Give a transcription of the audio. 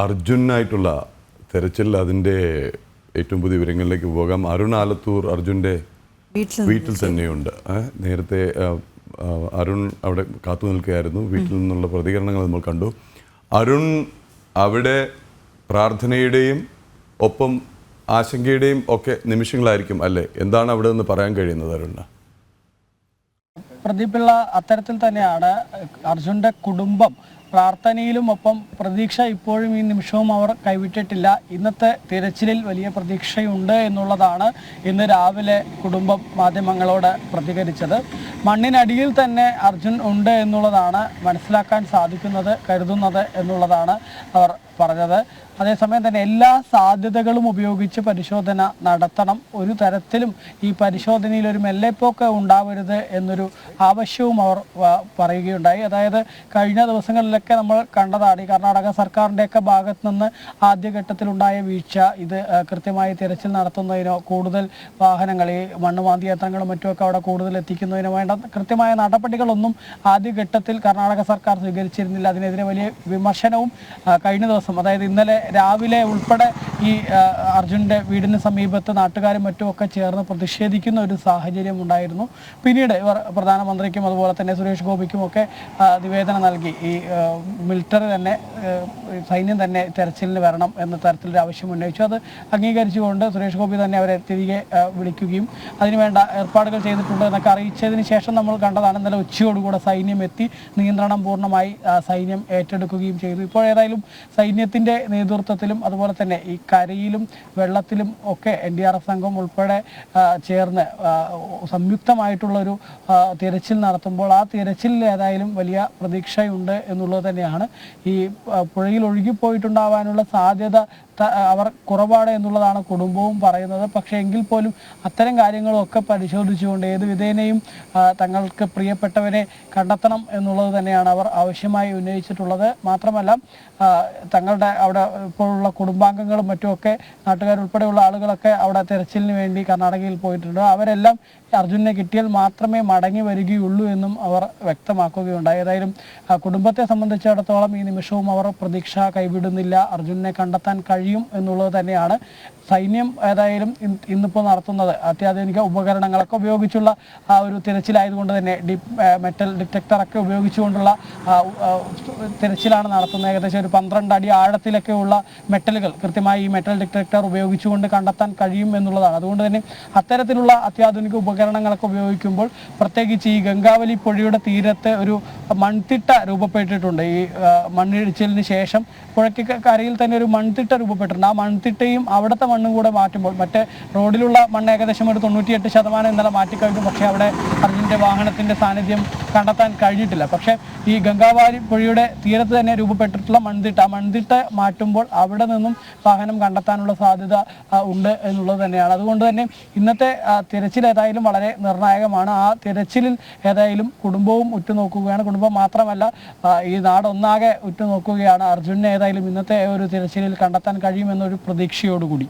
അർജുനായിട്ടുള്ള തെരച്ചിൽ അതിൻ്റെ ഏറ്റവും പുതിയ വിവരങ്ങളിലേക്ക് പോകാം. അരുൺ ആലത്തൂർ അർജുൻ്റെ വീട്ടിൽ തന്നെയുണ്ട്. നേരത്തെ അരുൺ അവിടെ കാത്തു നിൽക്കുകയായിരുന്നു. വീട്ടിൽ നിന്നുള്ള പ്രതികരണങ്ങൾ നമ്മൾ കണ്ടു. അരുൺ അവിടെ പ്രാർത്ഥനയുടെയും ഒപ്പം ആശങ്കയുടെയും ഒക്കെ നിമിഷങ്ങളായിരിക്കും അല്ലേ? എന്താണ് അവിടെ നിന്ന് പറയാൻ കഴിയുന്നത് അരുണ്? പ്രദീപിള്ള, അത്തരത്തിൽ തന്നെയാണ് അർജുൻ്റെ കുടുംബം പ്രാർത്ഥനയിലും ഒപ്പം പ്രതീക്ഷ ഇപ്പോഴും ഈ നിമിഷവും അവർ കൈവിട്ടിട്ടില്ല. ഇന്നത്തെ തിരച്ചിലിൽ വലിയ പ്രതീക്ഷയുണ്ട് എന്നുള്ളതാണ് ഇന്ന് രാവിലെ കുടുംബം മാധ്യമങ്ങളോട് പ്രതികരിച്ചത്. മണ്ണിനടിയിൽ തന്നെ അർജുൻ ഉണ്ട് എന്നുള്ളതാണ് മനസ്സിലാക്കാൻ സാധിക്കുന്നത്, കരുതുന്നത് എന്നുള്ളതാണ് അവർ പറഞ്ഞത്. അതേസമയം തന്നെ എല്ലാ സാധ്യതകളും ഉപയോഗിച്ച് പരിശോധന നടത്തണം. ഒരു തരത്തിലും ഈ പരിശോധനയിൽ ഒരു മെല്ലെപ്പോക്ക് ഉണ്ടാവരുത് എന്നൊരു ആവശ്യവും അവർ പറയുകയുണ്ടായി. അതായത് കഴിഞ്ഞ ദിവസങ്ങളിലൊക്കെ നമ്മൾ കണ്ടതാണ് ഈ കർണാടക സർക്കാരിൻ്റെയൊക്കെ ഭാഗത്ത് നിന്ന് ആദ്യഘട്ടത്തിലുണ്ടായ വീഴ്ച. ഇത് കൃത്യമായി തിരച്ചിൽ നടത്തുന്നതിനോ കൂടുതൽ വാഹനങ്ങൾ ഈ മണ്ണുമാന്തി യന്ത്രങ്ങളും മറ്റുമൊക്കെ അവിടെ കൂടുതൽ എത്തിക്കുന്നതിനോ വേണ്ട കൃത്യമായ നടപടികളൊന്നും ആദ്യഘട്ടത്തിൽ കർണാടക സർക്കാർ സ്വീകരിച്ചിരുന്നില്ല. അതിനെതിരെ വലിയ വിമർശനവും കഴിഞ്ഞ ദിവസം, അതായത് ഇന്നലെ രാവിലെ ഉൾപ്പെടെ ഈ അർജുൻ്റെ വീടിന് സമീപത്ത് നാട്ടുകാരും മറ്റുമൊക്കെ ചേർന്ന് പ്രതിഷേധിക്കുന്ന ഒരു സാഹചര്യം ഉണ്ടായിരുന്നു. പിന്നീട് ഇവർ പ്രധാനമന്ത്രിക്കും അതുപോലെ തന്നെ സുരേഷ് ഗോപിക്കുമൊക്കെ നിവേദനം നൽകി ഈ മിലിറ്ററി തന്നെ, സൈന്യം തന്നെ തെരച്ചിലിന് വരണം എന്ന തരത്തിലൊരു ആവശ്യം ഉന്നയിച്ചു. അത് അംഗീകരിച്ചുകൊണ്ട് സുരേഷ് ഗോപി തന്നെ അവരെ തിരികെ വിളിക്കുകയും അതിനുവേണ്ട ഏർപ്പാടുകൾ ചെയ്തിട്ടുണ്ട് എന്നൊക്കെ അറിയിച്ചതിന് ശേഷം നമ്മൾ കണ്ടതാണ് ഇന്നലെ ഉച്ചയോടുകൂടെ സൈന്യം എത്തി നിയന്ത്രണം പൂർണ്ണമായി സൈന്യം ഏറ്റെടുക്കുകയും ചെയ്തു. ഇപ്പോൾ ഏതായാലും സൈന്യത്തിൻ്റെ നേതൃത്വത്തിലും അതുപോലെ തന്നെ ഈ കരയിലും വെള്ളത്തിലും ഒക്കെ NDRF സംഘം ഉൾപ്പെടെ ചേർന്ന് സംയുക്തമായിട്ടുള്ളൊരു തിരച്ചിൽ നടത്തുമ്പോൾ ആ തിരച്ചിലിൽ ഏതായാലും വലിയ പ്രതീക്ഷയുണ്ട് എന്നുള്ളത് തന്നെയാണ്. ഈ പുഴയിൽ ഒഴുകിപ്പോയിട്ടുണ്ടാവാനുള്ള സാധ്യത അവർ കുറവാണ് എന്നുള്ളതാണ് കുടുംബവും പറയുന്നത്. പക്ഷേ എങ്കിൽ പോലും അത്തരം കാര്യങ്ങളൊക്കെ പരിശോധിച്ചുകൊണ്ട് ഏത് വിധേനയും തങ്ങൾക്ക് പ്രിയപ്പെട്ടവരെ കണ്ടെത്തണം എന്നുള്ളത് തന്നെയാണ് അവർ ആവശ്യമായി ഉന്നയിച്ചിട്ടുള്ളത്. മാത്രമല്ല തങ്ങളുടെ അവിടെ ഇപ്പോഴുള്ള കുടുംബാംഗങ്ങളും മറ്റുമൊക്കെ നാട്ടുകാരുൾപ്പെടെയുള്ള ആളുകളൊക്കെ അവിടെ തെരച്ചിലിന് വേണ്ടി കർണാടകയിൽ പോയിട്ടുണ്ട്. അവരെല്ലാം അർജുനെ കിട്ടിയാൽ മാത്രമേ മടങ്ങി വരികയുള്ളൂ എന്നും അവർ വ്യക്തമാക്കുകയുണ്ടായി. ഏതായാലും കുടുംബത്തെ സംബന്ധിച്ചിടത്തോളം ഈ നിമിഷവും അവർ പ്രതീക്ഷ കൈവിടുന്നില്ല. അർജുനെ കണ്ടെത്താൻ കഴിയും എന്നുള്ളത് തന്നെയാണ്. സൈന്യം ഏതായാലും ഇന്നിപ്പോൾ നടത്തുന്നത് അത്യാധുനിക ഉപകരണങ്ങളൊക്കെ ഉപയോഗിച്ചുള്ള ആ ഒരു തിരച്ചിലായതുകൊണ്ട് തന്നെ മെറ്റൽ ഡിറ്റക്ടറൊക്കെ ഉപയോഗിച്ചുകൊണ്ടുള്ള തിരച്ചിലാണ് നടത്തുന്നത്. ഏകദേശം ഒരു 12 അടി ആഴത്തിലൊക്കെയുള്ള മെറ്റലുകൾ കൃത്യമായി ഈ മെറ്റൽ ഡിറ്റക്ടർ ഉപയോഗിച്ചുകൊണ്ട് കണ്ടെത്താൻ കഴിയും എന്നുള്ളതാണ്. അതുകൊണ്ട് തന്നെ അത്തരത്തിലുള്ള അത്യാധുനിക ഉപകരണങ്ങളൊക്കെ ഉപയോഗിക്കുമ്പോൾ പ്രത്യേകിച്ച് ഈ ഗംഗാവലി പുഴയുടെ തീരത്ത് ഒരു മൺതിട്ട രൂപപ്പെട്ടിട്ടുണ്ട്. ഈ മണ്ണിടിച്ചിലിന് ശേഷം പുഴയ്ക്ക് കരയിൽ തന്നെ ഒരു മൺതിട്ട രൂപപ്പെട്ടിട്ടുണ്ട്. ആ മൺതിട്ടയും അവിടുത്തെ മണ്ണും കൂടെ മാറ്റുമ്പോൾ മറ്റേ റോഡിലുള്ള മണ്ണ് ഏകദേശം ഒരു 98% ഇന്നലെ മാറ്റിക്കഴിഞ്ഞു. പക്ഷേ അവിടെ അർജുൻ്റെ വാഹനത്തിൻ്റെ സാന്നിധ്യം കണ്ടെത്താൻ കഴിഞ്ഞിട്ടില്ല. പക്ഷേ ഈ ഗംഗാവലി പുഴയുടെ തീരത്ത് തന്നെ രൂപപ്പെട്ടിട്ടുള്ള മൺതിട്ട, ആ മൺതിട്ട മാറ്റുമ്പോൾ അവിടെ നിന്നും വാഹനം കണ്ടെത്താനുള്ള സാധ്യത ഉണ്ട് എന്നുള്ളത് തന്നെയാണ്. അതുകൊണ്ട് തന്നെ ഇന്നത്തെ തിരച്ചിൽ ഏതായാലും വളരെ നിർണായകമാണ്. ആ തിരച്ചിലിൽ ഏതായാലും കുടുംബവും ഉറ്റുനോക്കുകയാണ്. കുടുംബം മാത്രമല്ല ഈ നാടൊന്നാകെ ഉറ്റുനോക്കുകയാണ്. അർജുനെ ഏതായാലും ഇന്നത്തെ ഒരു തിരച്ചിലിൽ കണ്ടെത്താൻ കഴിയുമെന്നൊരു പ്രതീക്ഷയോടുകൂടി.